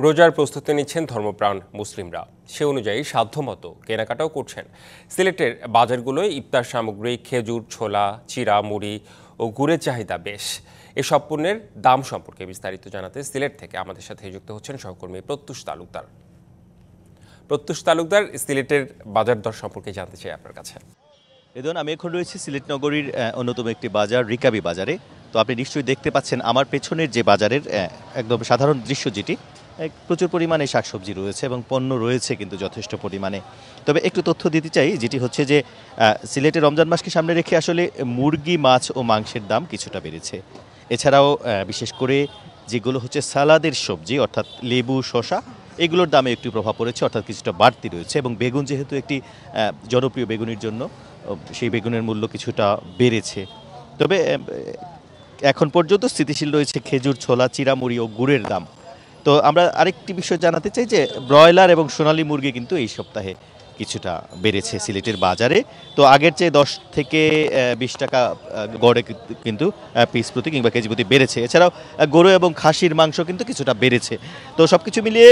রোজার প্রস্তুতি নিচ্ছেন ধর্মপ্রাণ মুসলিমরা। সে অনুযায়ী সাধ্যমতো কেনাকাটাও করছেন। সিলেটের বাজারগুলোয় ইফতার সামগ্রী, খেজুর, ছোলা, চিরা, মুড়ি ও গুড়ের চাহিদা বেশ। এসব পণ্যের দাম সম্পর্কে বিস্তারিত জানাতে সিলেট থেকে আমাদের সাথে যুক্ত হচ্ছেন সহকর্মী প্রত্যুষ তালুকদার। সিলেটের বাজার দর সম্পর্কে জানতে চাই আপনার কাছে। আমি এখন রয়েছি সিলেট নগরীর অন্যতম একটি বাজার রিকাবি বাজারে। তো আপনি নিশ্চয়ই দেখতে পাচ্ছেন আমার পেছনের যে বাজারের একদম সাধারণ দৃশ্য, যেটি প্রচুর পরিমাণে শাকসবজি রয়েছে এবং পণ্য রয়েছে কিন্তু যথেষ্ট পরিমাণে। তবে একটু তথ্য দিতে চাই, যেটি হচ্ছে যে সিলেটে রমজান মাসকে সামনে রেখে আসলে মুরগি, মাছ ও মাংসের দাম কিছুটা বেড়েছে। এছাড়াও বিশেষ করে যেগুলো হচ্ছে সালাদের সবজি অর্থাৎ লেবু, শসা, এগুলোর দামে একটু প্রভাব পড়েছে, অর্থাৎ কিছুটা বাড়তি রয়েছে। এবং বেগুন যেহেতু একটি জনপ্রিয় বেগুনের জন্য সেই বেগুনের মূল্য কিছুটা বেড়েছে। তবে এখন পর্যন্ত স্থিতিশীল রয়েছে খেজুর, ছোলা, চিরামুড়ি ও গুড়ের দাম। তো আমরা আরেকটি বিষয় জানাতে চাই যে ব্রয়লার এবং সোনালী মুরগি কিন্তু এই সপ্তাহে কিছুটা বেড়েছে সিলেটের বাজারে। তো আগের চেয়ে 10 থেকে 20 টাকা গড়ে কিন্তু পিস প্রতি কিংবা কেজি প্রতি বেড়েছে। এছাড়াও গরু এবং খাসির মাংস কিন্তু কিছুটা বেড়েছে। তো সব কিছু মিলিয়ে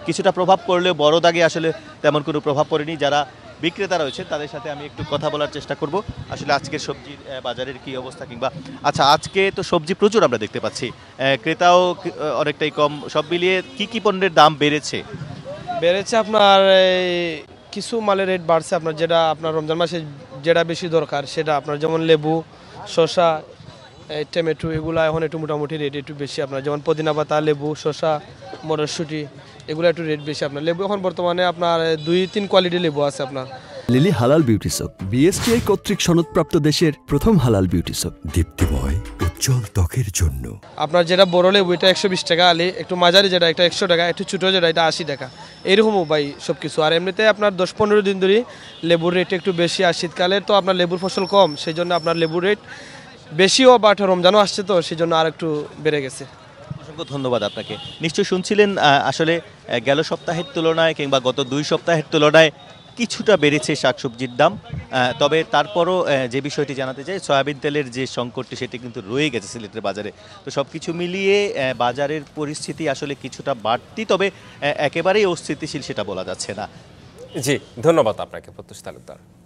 কিছুটা প্রভাব পড়লেও বড় দাগে আসলে তেমন কোনো প্রভাব পড়েনি। যারা বিক্রেতা রয়েছে তাদের সাথে আমি একটু কথা বলার চেষ্টা করব, আসলে আজকের সবজির বাজারের কি অবস্থা, কিংবা আচ্ছা আজকে তো সবজি প্রচুর আমরা দেখতে পাচ্ছি, ক্রেতাও অনেকটাই কম। সব মিলিয়ে কি পণ্যের দাম বেড়েছে? আপনার কিছু মালের রেট বাড়ছে, আপনার যেটা আপনার রমজান মাসে যেটা বেশি দরকার সেটা আপনার, যেমন লেবু, শসা, টমেটো, এগুলো এখন একটু মোটামুটি রেট একটু বেশি। আপনার যেমন পুদিনা পাতা, লেবু, শসা, মটরশুঁটি, এগুলো একটু রেট বেশি। আপনার লেবু এখন বর্তমানে আপনার 2-3 কোয়ালিটির লেবু আছে আপনার। লিলি হালাল বিউটি সোপ, বিএসটিআই কর্তৃক সনদপ্রাপ্ত দেশের প্রথম হালাল বিউটি সোপ। দীপ্তিময় উজ্জ্বল ত্বকের জন্য। আপনার যেটা বড় লেবু এটা 120 টাকা আলি, একটু মাঝারি যেটা এটা 100 টাকা, একটু ছোটো যেটা এটা 80 টাকা, এরকমও ভাই সব কিছু। আর এমনিতে আপনার 10-15 দিন ধরে লেবুর রেট একটু বেশি। আর শীতকালে তো আপনার লেবুর ফসল কম, সেই জন্য আপনার লেবুর রেট বেশিও, বাট রমজানও আসছে তো সেই জন্য আর একটু বেড়ে গেছে। অসংখ্য ধন্যবাদ আপনাকে। নিশ্চয়ই শুনছিলেন আসলে গেল সপ্তাহের তুলনায় কিংবা গত 2 সপ্তাহের তুলনায় কিছুটা বেড়েছে শাকসবজির দাম। তবে তারপরও যে বিষয়টি জানাতে চাই, সয়াবিন তেলের যে সংকটটি সেটি কিন্তু রয়ে গেছে সিলেটের বাজারে। তো সব কিছু মিলিয়ে বাজারের পরিস্থিতি আসলে কিছুটা বাড়তি, তবে একেবারেই অস্থিতিশীল সেটা বলা যাচ্ছে না। জি, ধন্যবাদ আপনাকে প্রত্যুষ তালুকদার।